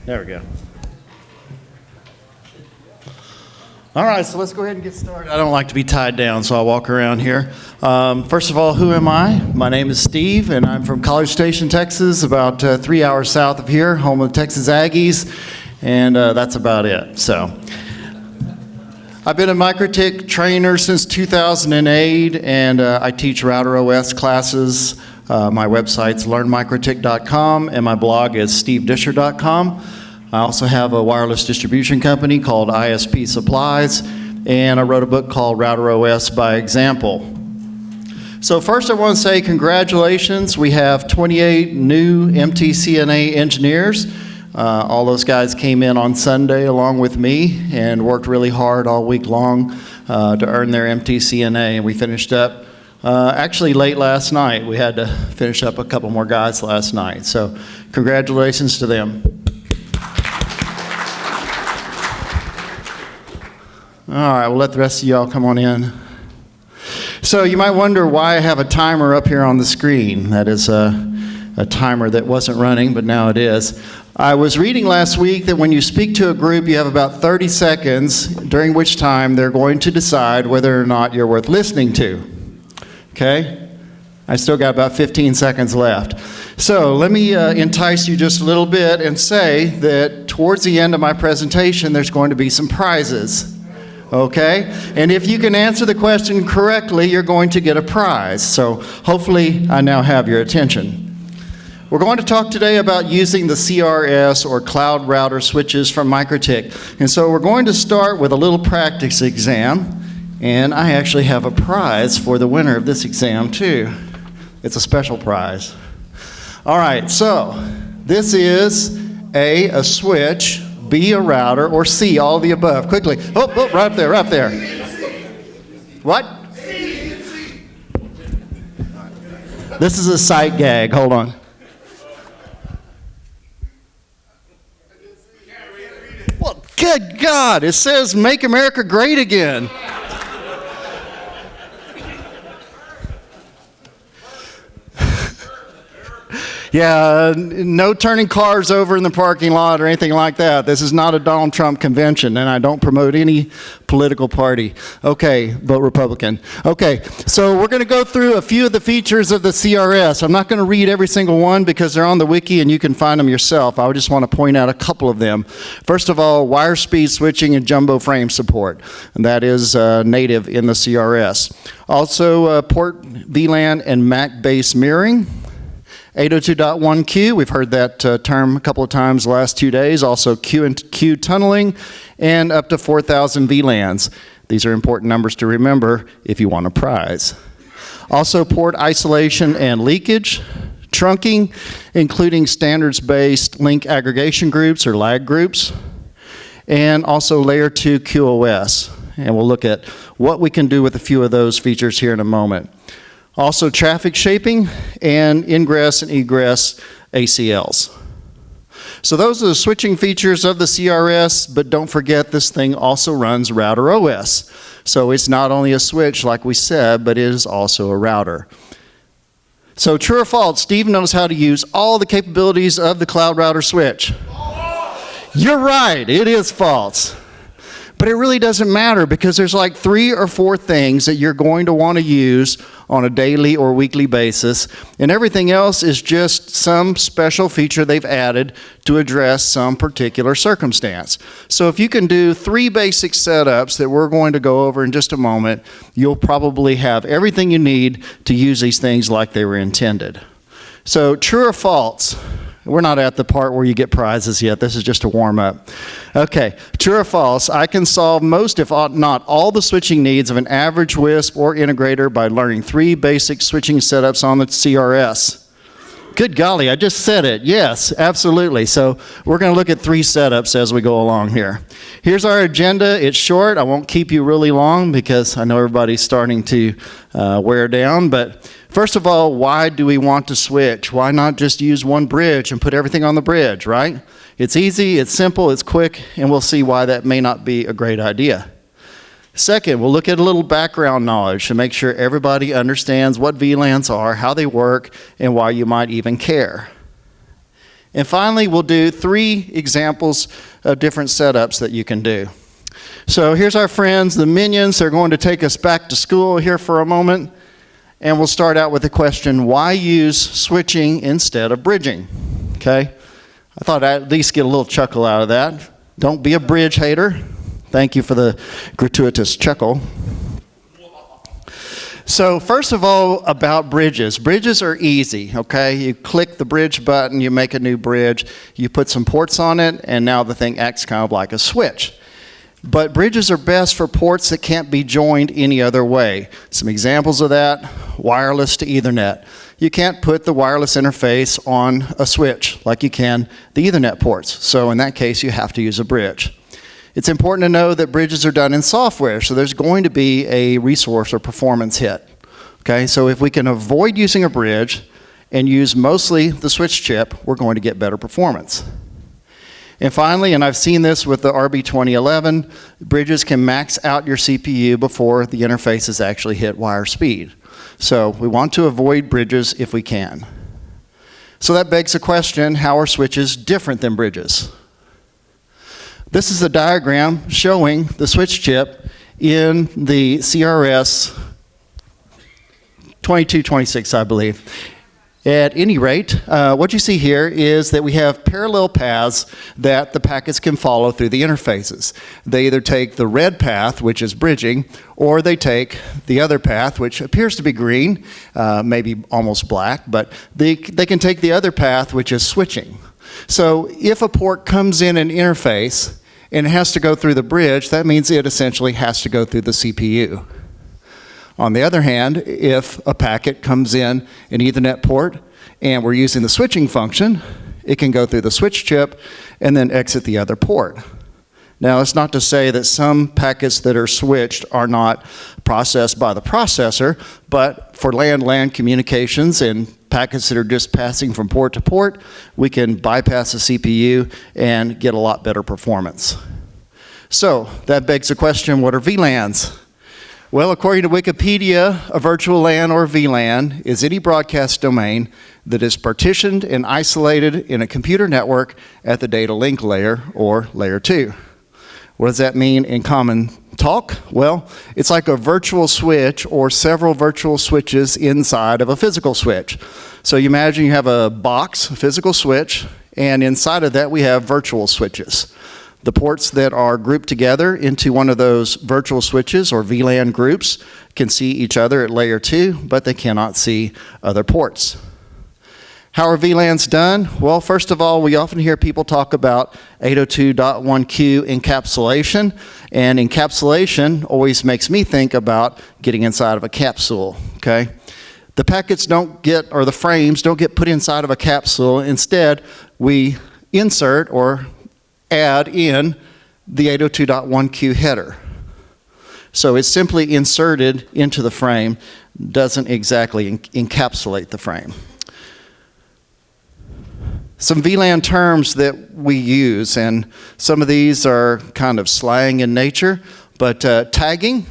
There we go. All right, so let's go ahead and get started. I don't like to be tied down, so I'll walk around here. First of all, who am I? My name is Steve, and I'm from College Station, Texas, about 3 hours south of here, home of the Texas Aggies, and that's about it. So, I've been a MikroTik trainer since 2008, and I teach Router OS classes. My website's learnmikrotik.com, and my blog is stevedischer.com. I also have a wireless distribution company called ISP Supplies, and I wrote a book called Router OS by Example. So first I want to say congratulations. We have 28 new MTCNA engineers. All those guys came in on Sunday along with me and worked really hard all week long to earn their MTCNA, and we finished up actually late last night. We had to finish up a couple more guys last night, so congratulations to them. All right, we'll let the rest of y'all come on in. So you might wonder why I have a timer up here on the screen. That is a timer that wasn't running, but now it is. I was reading last week that when you speak to a group, you have about 30 seconds, during which time they're going to decide whether or not you're worth listening to. Okay? I still got about 15 seconds left. So let me entice you just a little bit and say that towards the end of my presentation, there's going to be some prizes. Okay? And if you can answer the question correctly, you're going to get a prize. So hopefully I now have your attention. We're going to talk today about using the CRS or cloud router switches from MikroTik. And so we're going to start with a little practice exam. And I actually have a prize for the winner of this exam too. It's a special prize. All right, so this is a switch, B, a router, or C, all of the above. Quickly. Oh, right up there, right up there. What? This is a sight gag. Hold on. Well, good God, it says Make America Great Again. Yeah, no turning cars over in the parking lot or anything like that. This is not a Donald Trump convention, and I don't promote any political party. Okay, vote Republican. Okay, so we're going to go through a few of the features of the CRS. I'm not going to read every single one because they're on the wiki and you can find them yourself. I just want to point out a couple of them. First of all, wire speed switching and jumbo frame support, and that is native in the CRS. Also, port VLAN and MAC-based mirroring. 802.1q, we've heard that term a couple of times the last 2 days. Also Q and Q tunneling, and up to 4,000 VLANs. These are important numbers to remember if you want a prize. Also port isolation and leakage, trunking, including standards-based link aggregation groups or lag groups, and also layer 2 QoS. And we'll look at what we can do with a few of those features here in a moment. Also traffic shaping and ingress and egress ACLs. So those are the switching features of the CRS, but don't forget this thing also runs Router OS. So it's not only a switch like we said, but it is also a router. So true or false, Steve knows how to use all the capabilities of the cloud router switch. You're right, it is false. But it really doesn't matter because there's like 3 or 4 things that you're going to want to use on a daily or weekly basis, and everything else is just some special feature they've added to address some particular circumstance. So if you can do 3 basic setups that we're going to go over in just a moment, you'll probably have everything you need to use these things like they were intended. So true or false? We're not at the part where you get prizes yet. This is just a warm-up. Okay, true or false, I can solve most, if not all, the switching needs of an average WISP or integrator by learning 3 basic switching setups on the CRS. Good golly, I just said it. Yes, absolutely. So we're going to look at 3 setups as we go along here. Here's our agenda. It's short. I won't keep you really long because I know everybody's starting to wear down, but first of all, why do we want to switch? Why not just use one bridge and put everything on the bridge, right? It's easy, it's simple, it's quick, and we'll see why that may not be a great idea. Second, we'll look at a little background knowledge to make sure everybody understands what VLANs are, how they work, and why you might even care. And finally, we'll do 3 examples of different setups that you can do. So here's our friends, the minions. They're going to take us back to school here for a moment. And we'll start out with the question, why use switching instead of bridging? Okay? I thought I'd at least get a little chuckle out of that. Don't be a bridge hater. Thank you for the gratuitous chuckle. So first of all, about bridges. Bridges are easy, okay? You click the bridge button, you make a new bridge, you put some ports on it, and now the thing acts kind of like a switch. But bridges are best for ports that can't be joined any other way. Some examples of that, wireless to Ethernet. You can't put the wireless interface on a switch like you can the Ethernet ports. So in that case, you have to use a bridge. It's important to know that bridges are done in software, so there's going to be a resource or performance hit. Okay, so if we can avoid using a bridge and use mostly the switch chip, we're going to get better performance. And finally, and I've seen this with the RB2011, bridges can max out your CPU before the interfaces actually hit wire speed. So we want to avoid bridges if we can. So that begs the question, how are switches different than bridges? This is a diagram showing the switch chip in the CRS 2226, I believe. At any rate, what you see here is that we have parallel paths that the packets can follow through the interfaces. They either take the red path, which is bridging, or they take the other path, which appears to be green, maybe almost black, but they can take the other path, which is switching. So if a port comes in an interface and it has to go through the bridge, that means it essentially has to go through the CPU. On the other hand, if a packet comes in an Ethernet port and we're using the switching function, it can go through the switch chip and then exit the other port. Now, it's not to say that some packets that are switched are not processed by the processor, but for LAN communications and packets that are just passing from port to port, we can bypass the CPU and get a lot better performance. So that begs the question, what are VLANs? Well, according to Wikipedia, a virtual LAN or VLAN is any broadcast domain that is partitioned and isolated in a computer network at the data link layer or layer 2. What does that mean in common talk? Well, it's like a virtual switch or several virtual switches inside of a physical switch. So you imagine you have a box, a physical switch, and inside of that we have virtual switches. The ports that are grouped together into one of those virtual switches or VLAN groups can see each other at layer 2, but they cannot see other ports. How are VLANs done? Well, first of all, we often hear people talk about 802.1q encapsulation, and encapsulation always makes me think about getting inside of a capsule, okay? The packets don't get, or the frames don't get put inside of a capsule. Instead, we insert or add in the 802.1q header. So it's simply inserted into the frame, doesn't exactly encapsulate the frame. Some VLAN terms that we use, and some of these are kind of slang in nature, but tagging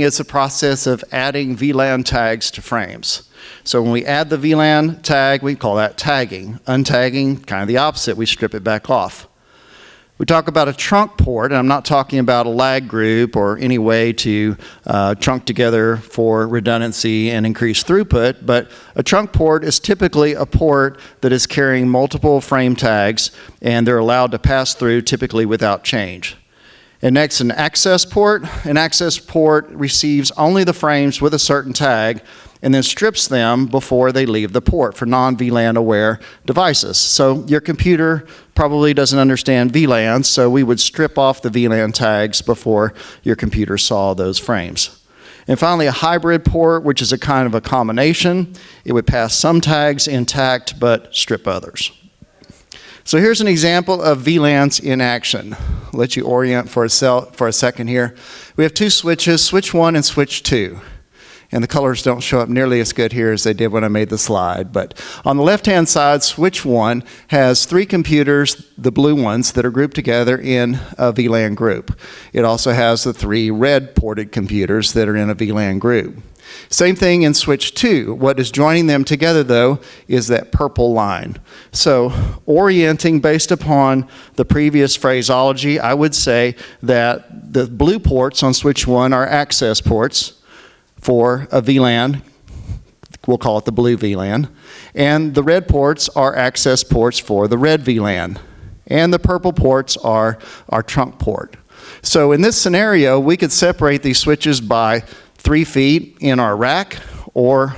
is a process of adding VLAN tags to frames. So when we add the VLAN tag, we call that tagging. Untagging, kind of the opposite, we strip it back off. We talk about a trunk port, and I'm not talking about a lag group or any way to trunk together for redundancy and increase throughput, but a trunk port is typically a port that is carrying multiple frame tags, and they're allowed to pass through typically without change. And next, an access port. An access port receives only the frames with a certain tag and then strips them before they leave the port for non-VLAN aware devices. So your computer probably doesn't understand VLANs, so we would strip off the VLAN tags before your computer saw those frames. And finally, a hybrid port, which is a kind of a combination. It would pass some tags intact, but strip others. So here's an example of VLANs in action. I'll let you orient for a second here. We have 2 switches, switch 1 and switch 2. And the colors don't show up nearly as good here as they did when I made the slide. But on the left-hand side, switch 1 has 3 computers, the blue ones, that are grouped together in a VLAN group. It also has the 3 red ported computers that are in a VLAN group. Same thing in switch 2. What is joining them together, though, is that purple line. So orienting based upon the previous phraseology, I would say that the blue ports on switch 1 are access ports for a VLAN. We'll call it the blue VLAN. And the red ports are access ports for the red VLAN. And the purple ports are our trunk port. So in this scenario, we could separate these switches by 3 feet in our rack, or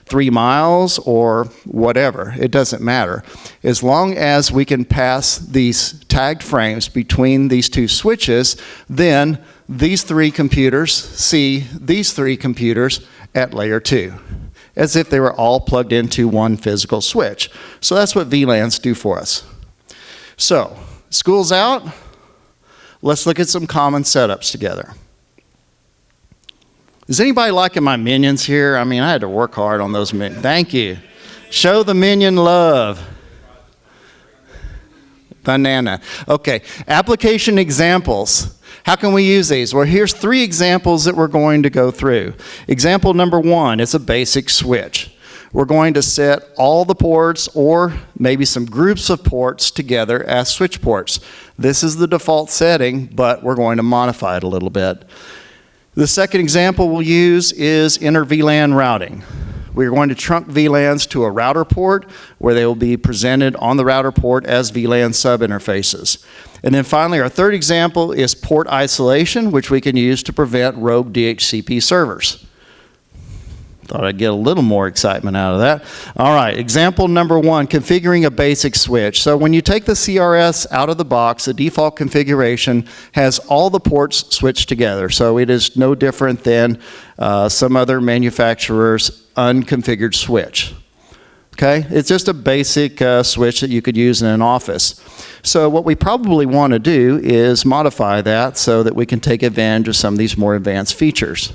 3 miles, or whatever. It doesn't matter. As long as we can pass these tagged frames between these 2 switches, then these 3 computers see these 3 computers at layer 2, as if they were all plugged into one physical switch. So that's what VLANs do for us. So, school's out. Let's look at some common setups together. Is anybody liking my minions here? I mean, I had to work hard on those minions. Thank you. Show the minion love. Banana. Okay, application examples. How can we use these? Well, here's 3 examples that we're going to go through. Example number 1 is a basic switch. We're going to set all the ports, or maybe some groups of ports, together as switch ports. This is the default setting, but we're going to modify it a little bit. The second example we'll use is inter-VLAN routing. We're going to trunk VLANs to a router port, where they will be presented on the router port as VLAN subinterfaces. And then finally, our third example is port isolation, which we can use to prevent rogue DHCP servers. Thought I'd get a little more excitement out of that. All right, example number 1, configuring a basic switch. So when you take the CRS out of the box, the default configuration has all the ports switched together. So it is no different than some other manufacturer's unconfigured switch. Okay, it's just a basic switch that you could use in an office. So what we probably want to do is modify that so that we can take advantage of some of these more advanced features.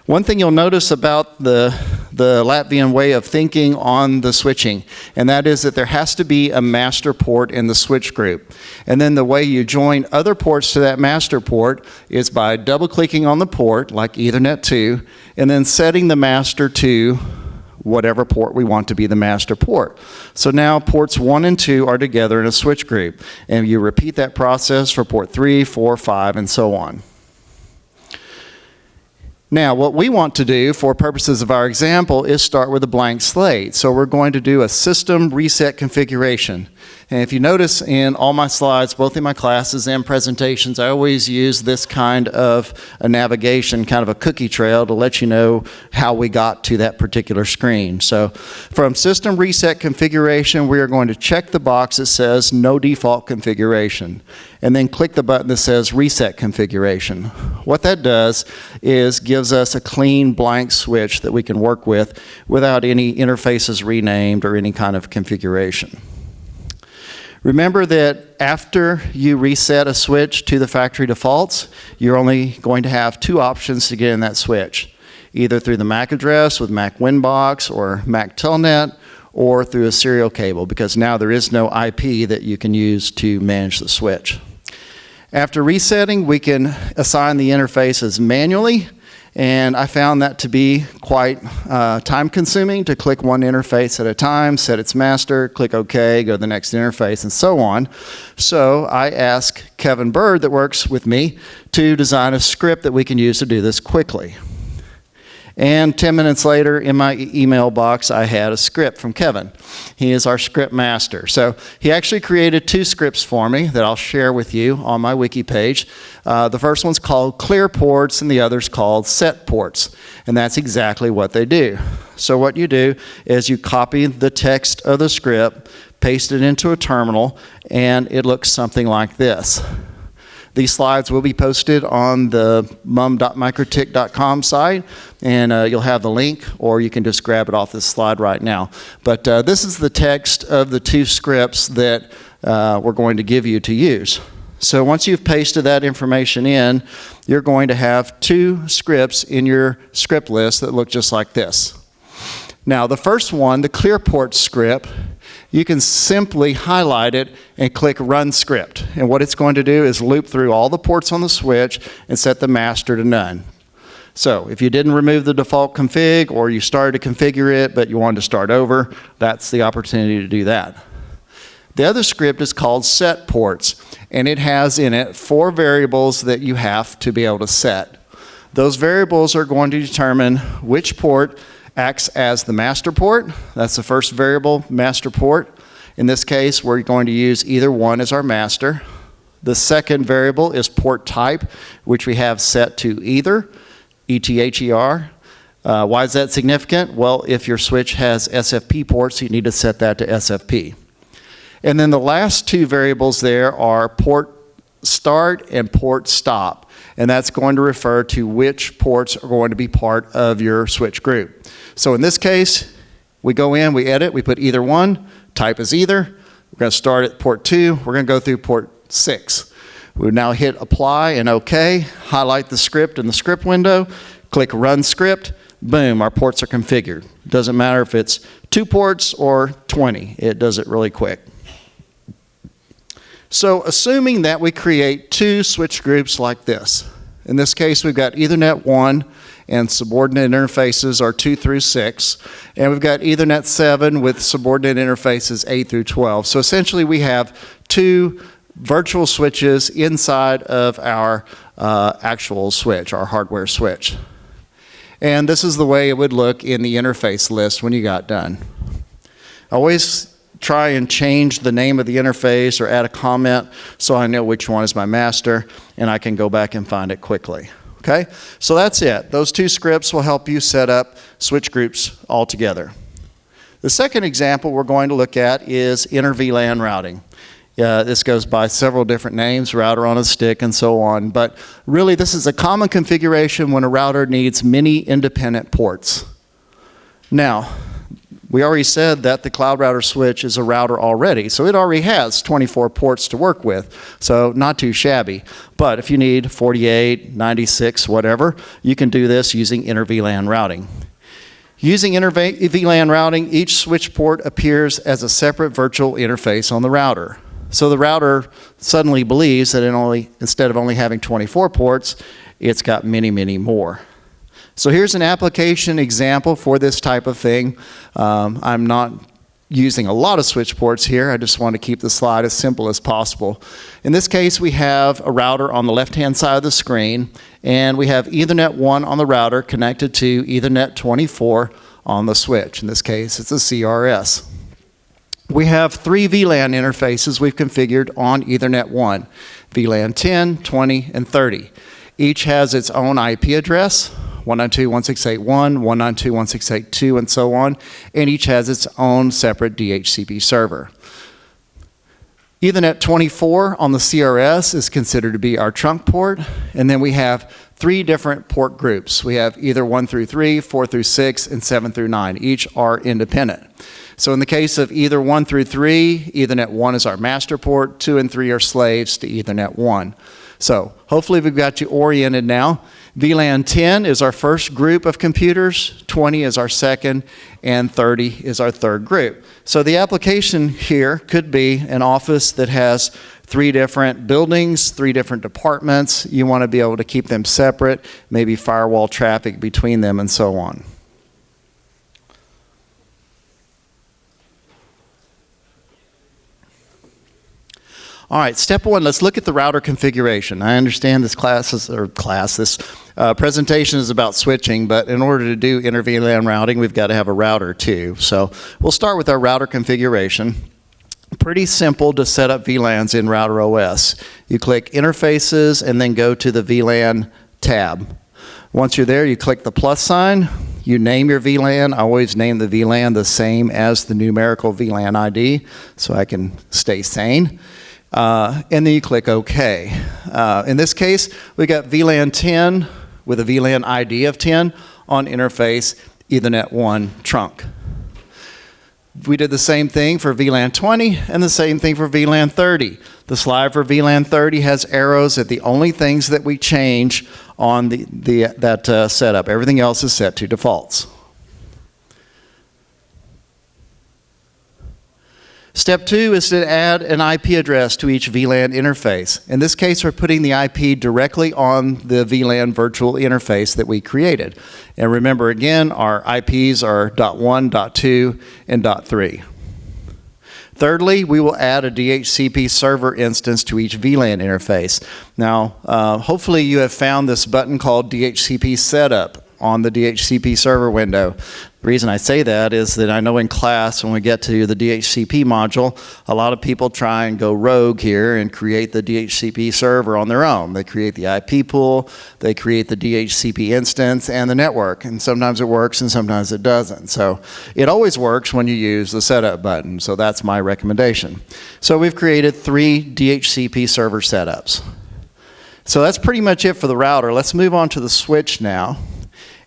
One thing you'll notice about the Latvian way of thinking on the switching, and that is that there has to be a master port in the switch group. And then the way you join other ports to that master port is by double-clicking on the port, like Ethernet 2, and then setting the master to whatever port we want to be the master port. So now ports 1 and 2 are together in a switch group. And you repeat that process for port 3, 4, 5, and so on. Now, what we want to do for purposes of our example is start with a blank slate. So we're going to do a system reset configuration. And if you notice in all my slides, both in my classes and presentations, I always use this kind of a navigation, kind of a cookie trail to let you know how we got to that particular screen. So from system reset configuration, we are going to check the box that says no default configuration, and then click the button that says reset configuration. What that does is gives us a clean blank switch that we can work with without any interfaces renamed or any kind of configuration. Remember that after you reset a switch to the factory defaults, you're only going to have 2 options to get in that switch, either through the MAC address with MAC Winbox or MAC Telnet, or through a serial cable, because now there is no IP that you can use to manage the switch. After resetting, we can assign the interfaces manually, and I found that to be quite time-consuming to click one interface at a time, set its master, click OK, go to the next interface, and so on. So I asked Kevin Bird, that works with me, to design a script that we can use to do this quickly. And 10 minutes later, in my email box, I had a script from Kevin. He is our script master. So he actually created 2 scripts for me that I'll share with you on my wiki page. The first one's called clear ports, and the other's called set ports. And that's exactly what they do. So what you do is you copy the text of the script, paste it into a terminal, and it looks something like this. These slides will be posted on the mum.mikrotik.com site, and you'll have the link, or you can just grab it off this slide right now. But this is the text of the 2 scripts that we're going to give you to use. So once you've pasted that information in, you're going to have 2 scripts in your script list that look just like this. Now, the first one, the clear port script, you can simply highlight it and click Run Script. And what it's going to do is loop through all the ports on the switch and set the master to none. So if you didn't remove the default config or you started to configure it but you wanted to start over, that's the opportunity to do that. The other script is called set ports, and it has in it 4 variables that you have to be able to set. Those variables are going to determine which port acts as the master port. That's the first variable, master port. In this case, we're going to use either one as our master. The second variable is port type, which we have set to either, ETHER. Why is that significant? Well, if your switch has SFP ports, you need to set that to SFP. And then the last 2 variables there are port start and port stop. And that's going to refer to which ports are going to be part of your switch group. So in this case, we go in, we edit, we put either one, type is either. We're going to start at port 2, we're going to go through port 6. We now hit apply and OK, highlight the script in the script window, click run script, boom, our ports are configured. Doesn't matter if it's 2 ports or 20, it does it really quick. So assuming that we create 2 switch groups like this. In this case, we've got Ethernet 1 and subordinate interfaces are 2 through 6. And we've got Ethernet 7 with subordinate interfaces 8 through 12. So essentially we have 2 virtual switches inside of our actual switch, our hardware switch. And this is the way it would look in the interface list when you got done. Always try and change the name of the interface or add a comment so I know which one is my master and I can go back and find it quickly. Okay, so that's it. Those 2 scripts will help you set up switch groups all together. The second example we're going to look at is inter VLAN routing. This goes by several different names, router on a stick and so on, but really this is a common configuration when a router needs many independent ports. Now, we already said that the cloud router switch is a router already, so it already has 24 ports to work with, so not too shabby. But if you need 48, 96, whatever, you can do this using inter VLAN routing. Using inter VLAN routing, each switch port appears as a separate virtual interface on the router. So the router suddenly believes that instead of only having 24 ports, it's got many, many more. So here's an application example for this type of thing. I'm not using a lot of switch ports here. I just want to keep the slide as simple as possible. In this case, we have a router on the left-hand side of the screen, and we have Ethernet 1 on the router connected to Ethernet 24 on the switch. In this case, it's a CRS. We have 3 VLAN interfaces we've configured on Ethernet 1, VLAN 10, 20, and 30. Each has its own IP address, 192.168.1, 192.168.2, and so on, and each has its own separate DHCP server. Ethernet 24 on the CRS is considered to be our trunk port, and then we have 3 different port groups. We have either 1 through 3, 4 through 6, and 7 through 9. Each are independent. So in the case of either 1 through 3, Ethernet 1 is our master port, 2 and 3 are slaves to Ethernet 1. So hopefully we've got you oriented now. VLAN 10 is our first group of computers, 20 is our second, and 30 is our third group. So the application here could be an office that has 3 different buildings, 3 different departments. You want to be able to keep them separate, maybe firewall traffic between them, and so on. All right, step 1, let's look at the router configuration. I understand this presentation is about switching, but in order to do inter VLAN routing, we've got to have a router too. So we'll start with our router configuration. Pretty simple to set up VLANs in Router OS. You click Interfaces and then go to the VLAN tab. Once you're there, you click the plus sign. You name your VLAN. I always name the VLAN the same as the numerical VLAN ID so I can stay sane. And then you click OK. In this case, we got VLAN 10 with a VLAN ID of 10 on interface Ethernet 1 trunk. We did the same thing for VLAN 20 and the same thing for VLAN 30. The slide for VLAN 30 has arrows at the only things that we change on that setup. Everything else is set to defaults. Step 2 is to add an IP address to each VLAN interface. In this case, we're putting the IP directly on the VLAN virtual interface that we created. And remember again, our IPs are .1, .2, and .3. Thirdly, we will add a DHCP server instance to each VLAN interface. Now, hopefully you have found this button called DHCP Setup on the DHCP server window. The reason I say that is that I know in class when we get to the DHCP module, a lot of people try and go rogue here and create the DHCP server on their own. They create the IP pool, they create the DHCP instance and the network, and sometimes it works and sometimes it doesn't. So it always works when you use the setup button, so that's my recommendation. So we've created 3 DHCP server setups. So that's pretty much it for the router. Let's move on to the switch now.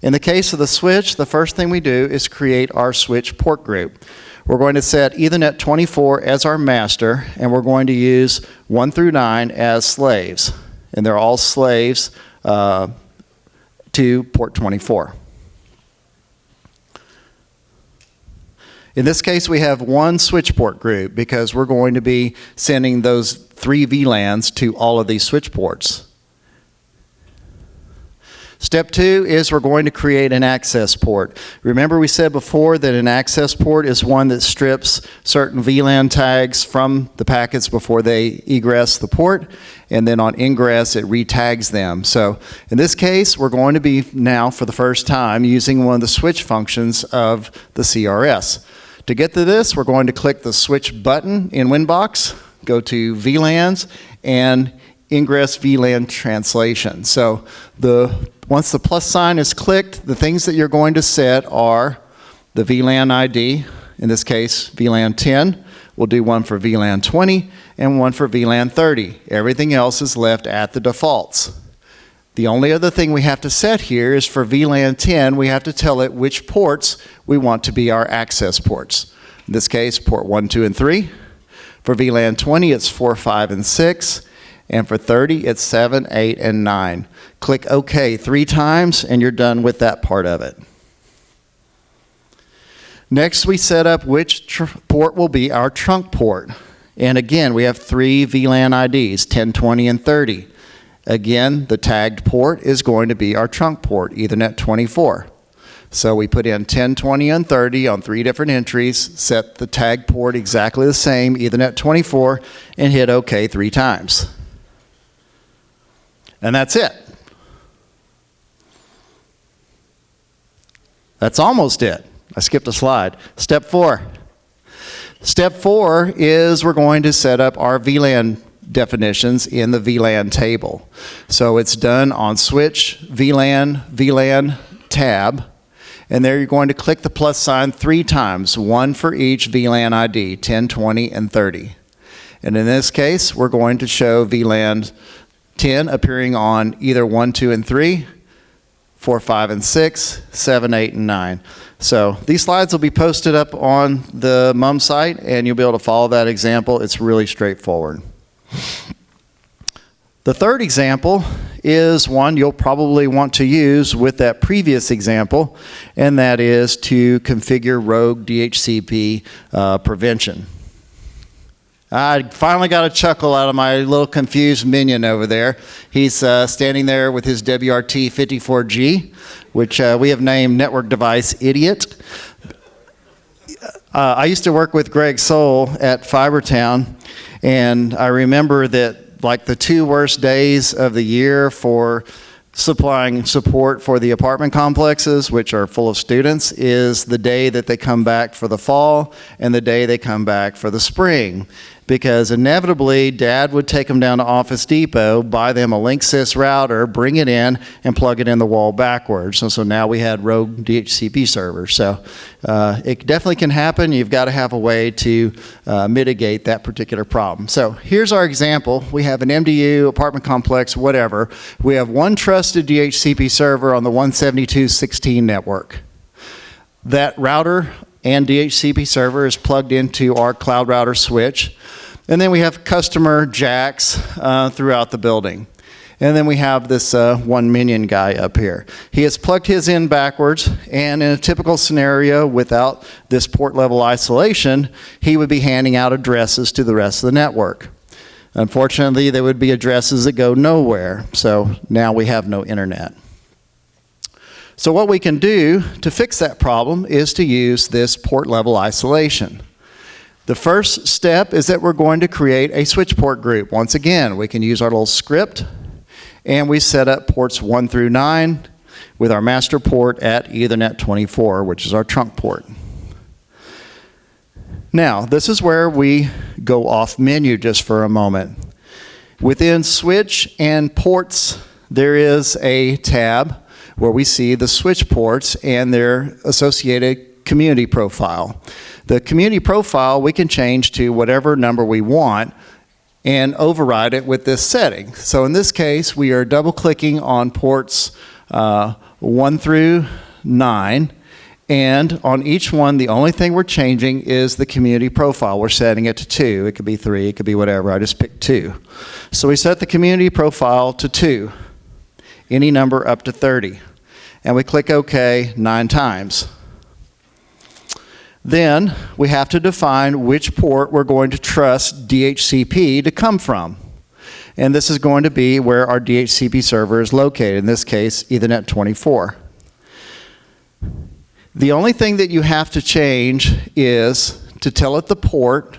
In the case of the switch, the first thing we do is create our switch port group. We're going to set Ethernet 24 as our master, and we're going to use 1 through 9 as slaves. And they're all slaves to port 24. In this case, we have 1 switch port group because we're going to be sending those 3 VLANs to all of these switch ports. Step 2 is we're going to create an access port. Remember we said before that an access port is one that strips certain VLAN tags from the packets before they egress the port, and then on ingress it retags them. So in this case, we're going to be now for the first time using one of the switch functions of the CRS. To get to this, we're going to click the switch button in Winbox, go to VLANs, and ingress VLAN translation. So once the plus sign is clicked, the things that you're going to set are the VLAN ID, in this case VLAN 10, we'll do one for VLAN 20 and one for VLAN 30. Everything else is left at the defaults. The only other thing we have to set here is for VLAN 10, we have to tell it which ports we want to be our access ports. In this case, port 1, 2, and 3. For VLAN 20, it's 4, 5, and 6. And for 30, it's 7, 8, and 9. Click OK 3 times, and you're done with that part of it. Next, we set up which port will be our trunk port. And again, we have 3 VLAN IDs, 10, 20, and 30. Again, the tagged port is going to be our trunk port, Ethernet 24. So we put in 10, 20, and 30 on 3 different entries, set the tag port exactly the same, Ethernet 24, and hit OK 3 times. And that's it. That's almost it. I skipped a slide. Step 4. Step 4 is we're going to set up our VLAN definitions in the VLAN table. So it's done on switch, VLAN tab, and there you're going to click the plus sign 3 times, 1 for each VLAN ID, 10, 20, and 30. And in this case, we're going to show VLAN 10 appearing on either 1, 2, and 3, 4, 5, and 6, 7, 8, and 9. So these slides will be posted up on the MUM site, and you'll be able to follow that example. It's really straightforward. The third example is one you'll probably want to use with that previous example, and that is to configure rogue DHCP prevention. I finally got a chuckle out of my little confused minion over there. He's standing there with his WRT54G, which we have named Network Device Idiot. I used to work with Greg Soul at Fibertown, and I remember that like the 2 worst days of the year for supplying support for the apartment complexes, which are full of students, is the day that they come back for the fall and the day they come back for the spring. Because inevitably, Dad would take them down to Office Depot, buy them a Linksys router, bring it in, and plug it in the wall backwards. So now we had rogue DHCP servers. So it definitely can happen. You've got to have a way to mitigate that particular problem. So here's our example. We have an MDU, apartment complex, whatever. We have one trusted DHCP server on the 172.16 network. That router and DHCP server is plugged into our cloud router switch. And then we have customer jacks throughout the building. And then we have this one minion guy up here. He has plugged his in backwards, and in a typical scenario without this port level isolation, he would be handing out addresses to the rest of the network. Unfortunately, there would be addresses that go nowhere, so now we have no internet. So what we can do to fix that problem is to use this port level isolation. The first step is that we're going to create a switch port group. Once again, we can use our little script, and we set up ports 1 through 9 with our master port at Ethernet 24, which is our trunk port. Now, this is where we go off menu just for a moment. Within switch and ports, there is a tab where we see the switch ports and their associated community profile. The community profile we can change to whatever number we want and override it with this setting. So in this case, we are double clicking on ports 1 through 9, and on each one, the only thing we're changing is the community profile. We're setting it to 2. It could be 3, it could be whatever. I just picked 2. So we set the community profile to 2, any number up to 30. And we click OK 9 times. Then we have to define which port we're going to trust DHCP to come from. And this is going to be where our DHCP server is located, in this case, Ethernet 24. The only thing that you have to change is to tell it the port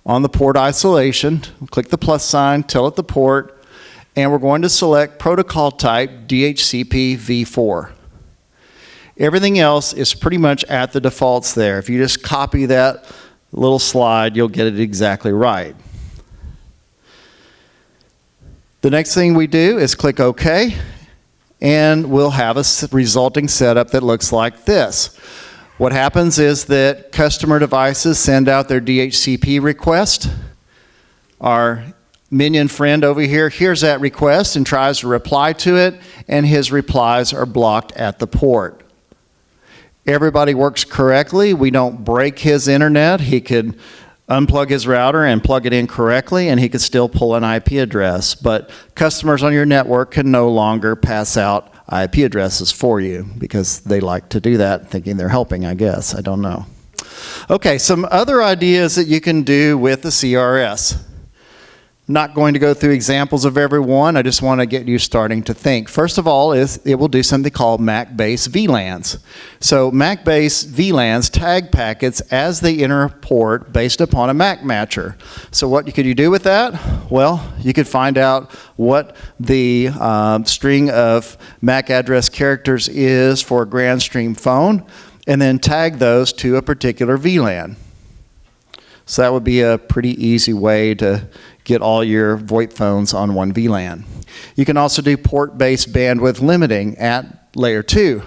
on the port isolation. Click the plus sign, tell it the port, and we're going to select protocol type DHCP v4. Everything else is pretty much at the defaults there. If you just copy that little slide, you'll get it exactly right. The next thing we do is click OK, and we'll have a resulting setup that looks like this. What happens is that customer devices send out their DHCP request. Our minion friend over here hears that request and tries to reply to it, and his replies are blocked at the port. Everybody works correctly. We don't break his internet. He could unplug his router and plug it in correctly, and he could still pull an IP address. But customers on your network can no longer pass out IP addresses for you because they like to do that, thinking they're helping, I guess. I don't know. Okay, some other ideas that you can do with the CRS. Not going to go through examples of every one. I just want to get you starting to think. First of all, it will do something called MAC-based VLANs. So MAC-based VLANs tag packets as they enter a port based upon a MAC matcher. So what could you do with that? Well, you could find out what the string of MAC address characters is for a Grand Stream phone, and then tag those to a particular VLAN. So that would be a pretty easy way to get all your VoIP phones on one VLAN. You can also do port-based bandwidth limiting at layer 2.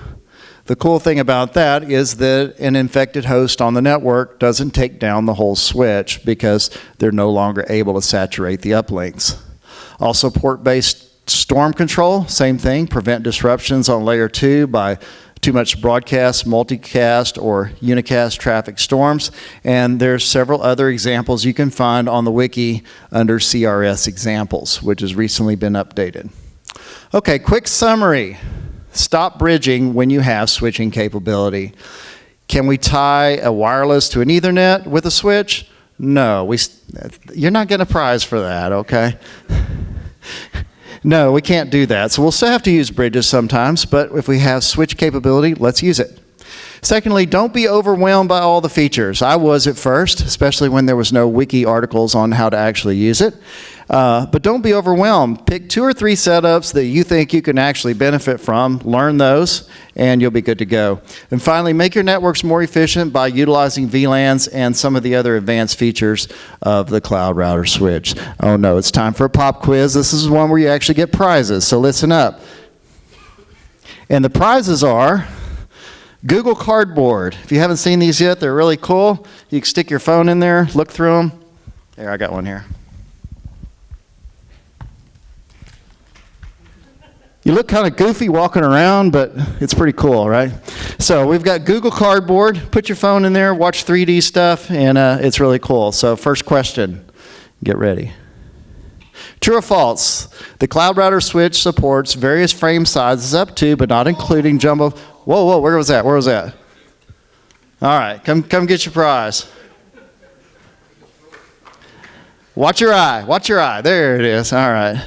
The cool thing about that is that an infected host on the network doesn't take down the whole switch because they're no longer able to saturate the uplinks. Also, port-based storm control, same thing, prevent disruptions on layer 2 by too much broadcast, multicast, or unicast traffic storms. And there's several other examples you can find on the wiki under CRS examples, which has recently been updated. Okay, quick summary. Stop bridging when you have switching capability. Can we tie a wireless to an Ethernet with a switch? No, you're not getting a prize for that, okay? No, we can't do that. So we'll still have to use bridges sometimes, but if we have switch capability, let's use it. Secondly, don't be overwhelmed by all the features. I was at first, especially when there was no wiki articles on how to actually use it. But don't be overwhelmed. Pick 2 or 3 setups that you think you can actually benefit from, learn those, and you'll be good to go. And finally, make your networks more efficient by utilizing VLANs and some of the other advanced features of the cloud router switch. Oh no, it's time for a pop quiz. This is one where you actually get prizes, so listen up. And the prizes are Google Cardboard. If you haven't seen these yet, they're really cool. You can stick your phone in there, look through them. There, I got one here. You look kind of goofy walking around, but it's pretty cool, right? So we've got Google Cardboard. Put your phone in there, watch 3D stuff, and it's really cool. So first question, get ready. True or false? The cloud router switch supports various frame sizes up to, but not including jumbo. Whoa, whoa, where was that? Where was that? All right, come get your prize. Watch your eye, watch your eye. There it is, all right.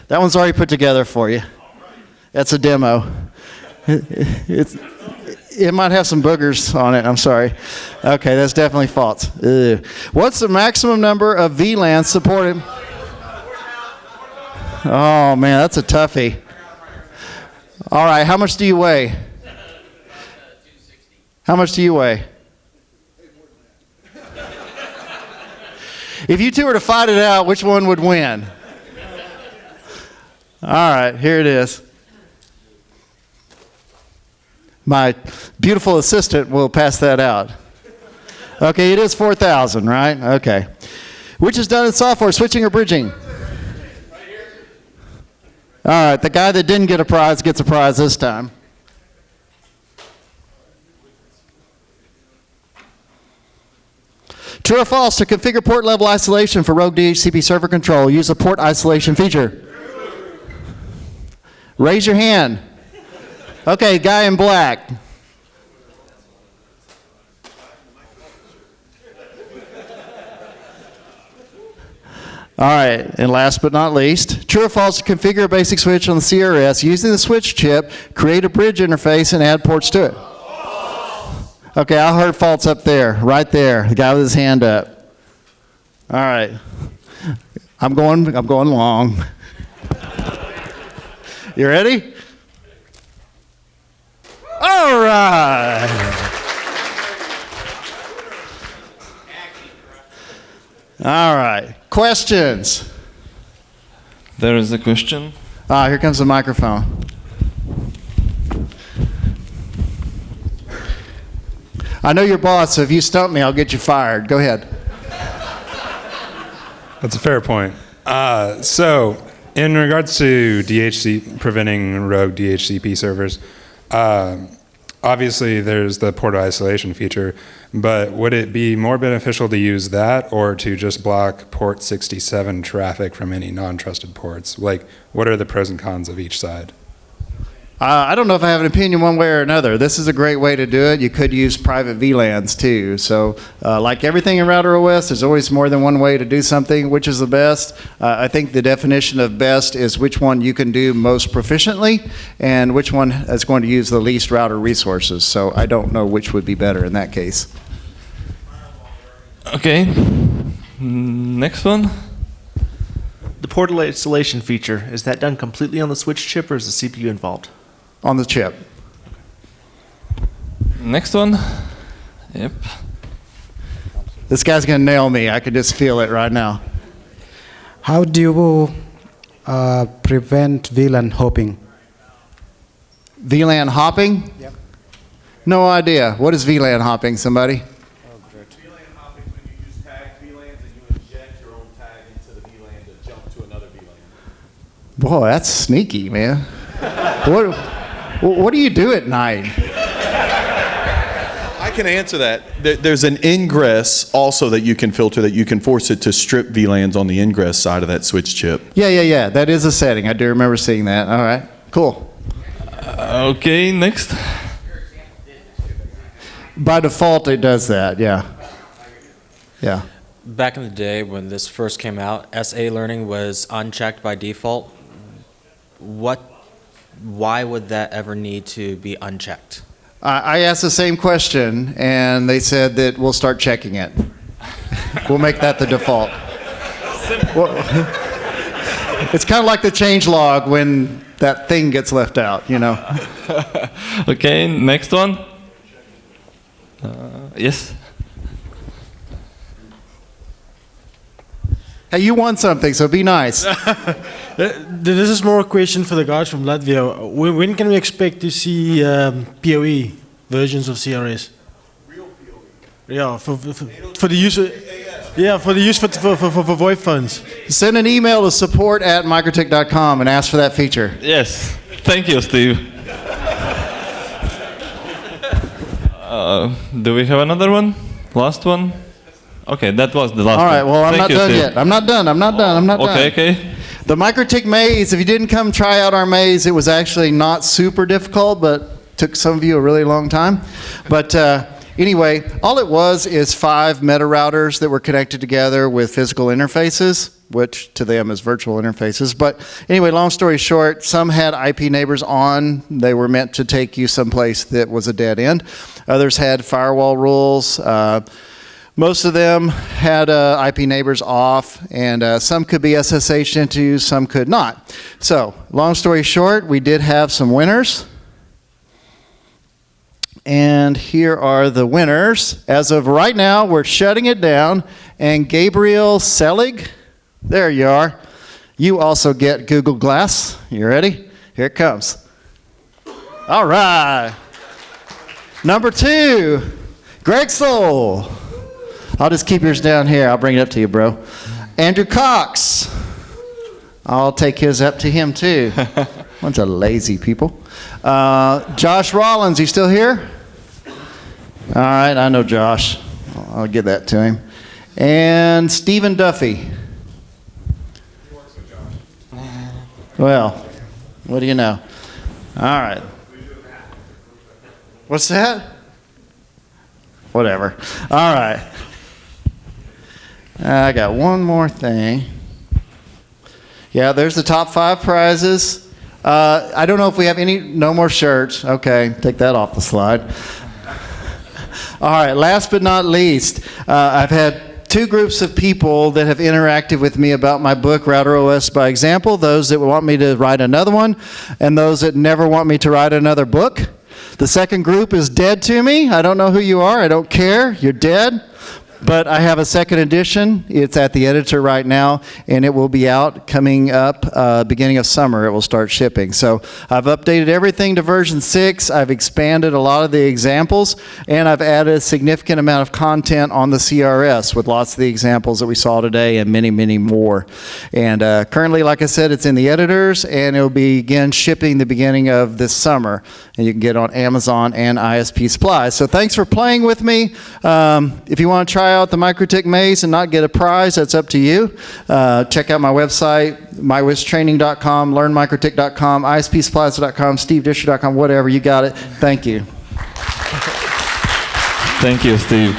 That one's already put together for you. That's a demo. It might have some boogers on it, I'm sorry. Okay, that's definitely false. Ugh. What's the maximum number of VLANs supported? Oh man, that's a toughie. All right, how much do you weigh? How much do you weigh? If you two were to fight it out, which one would win? All right, here it is. My beautiful assistant will pass that out. Okay, it is 4,000, right? Okay. Which is done in software, switching or bridging? All right, the guy that didn't get a prize gets a prize this time. True or false, to configure port level isolation for rogue DHCP server control, use the port isolation feature? Raise your hand. Okay, guy in black. All right, and last but not least, true or false, to configure a basic switch on the CRS using the switch chip, create a bridge interface, and add ports to it? Okay, I heard false up there, right there, the guy with his hand up. All right, I'm going long. You ready? All right. All right. Questions? There is a question. Ah, here comes the microphone. I know your boss, so if you stump me, I'll get you fired. Go ahead. That's a fair point. So, in regards to preventing rogue DHCP servers, obviously there's the port isolation feature, but would it be more beneficial to use that or to just block port 67 traffic from any non-trusted ports? Like, what are the pros and cons of each side? I don't know if I have an opinion one way or another. This is a great way to do it. You could use private VLANs too. So like everything in Router OS, there's always more than one way to do something. Which is the best? I think the definition of best is which one you can do most proficiently and which one is going to use the least router resources. So I don't know which would be better in that case. Okay. Next one. The port isolation feature, is that done completely on the switch chip or is the CPU involved? On the chip. Next one. Yep. This guy's going to nail me. I could just feel it right now. How do you prevent VLAN hopping? VLAN hopping? Yep. No idea. What is VLAN hopping, somebody? VLAN hopping is when you use tagged VLANs and you inject your own tag into the VLAN to jump to another VLAN. Boy, that's sneaky, man. What do you do at night? I can answer that. There's an ingress also that you can filter that you can force it to strip VLANs on the ingress side of that switch chip. Yeah. That is a setting. I do remember seeing that. All right, cool. Okay, next. By default, it does that, yeah. Yeah. Back in the day when this first came out, SA learning was unchecked by default. Why would that ever need to be unchecked? I asked the same question, and they said that we'll start checking it. We'll make that the default. Well, it's kind of like the change log when that thing gets left out, you know. Okay, next one. Yes. Hey, you won something, so be nice. This is more a question for the guys from Latvia. When can we expect to see PoE versions of CRS? Real PoE. Yeah, for the use. For the use for VoIP phones. Send an email to support@mikrotik.com and ask for that feature. Yes. Thank you, Steve. Do we have another one? Last one? Okay, that was the last All right, one. well, I'm Thank not you, done Steve. yet. I'm not done. I'm not done. I'm not Okay, done. okay. The MikroTik maze, if you didn't come try out our maze, it was actually not super difficult, but took some of you a really long time. But anyway, all it was is 5 meta routers that were connected together with physical interfaces, which to them is virtual interfaces. But anyway, long story short, some had IP neighbors on. They were meant to take you someplace that was a dead end. Others had firewall rules. Most of them had IP neighbors off, and some could be SSH into, some could not. So, long story short, we did have some winners. And here are the winners. As of right now, we're shutting it down. And Gabriel Selig, there you are. You also get Google Glass. You ready? Here it comes. All right. Number 2, Greg Soul. I'll just keep yours down here. I'll bring it up to you, bro. Andrew Cox. I'll take his up to him, too. Bunch of lazy people. Josh Rollins, you still here? All right, I know Josh. I'll get that to him. And Stephen Duffy. Well, what do you know? All right. What's that? Whatever. All right. I got one more thing. Yeah, there's the top 5 prizes. I don't know if we have no more shirts. Okay, take that off the slide. All right, last but not least, I've had 2 groups of people that have interacted with me about my book, Router OS by Example, those that want me to write another one, and those that never want me to write another book. The second group is dead to me. I don't know who you are. I don't care. You're dead. But I have a second edition. It's at the editor right now, and it will be out coming up beginning of summer. It will start shipping. So I've updated everything to version 6. I've expanded a lot of the examples, and I've added a significant amount of content on the CRS with lots of the examples that we saw today and many, many more. And currently, like I said, it's in the editors, and it will begin shipping the beginning of this summer. And you can get it on Amazon and ISP Supplies. So thanks for playing with me. If you want to try out the MikroTik maze and not get a prize, that's up to you. Check out my website, mywiztraining.com, learnmikrotik.com, ispsupplies.com, stevedischer.com, whatever. You got it. Thank you. Thank you, Steve.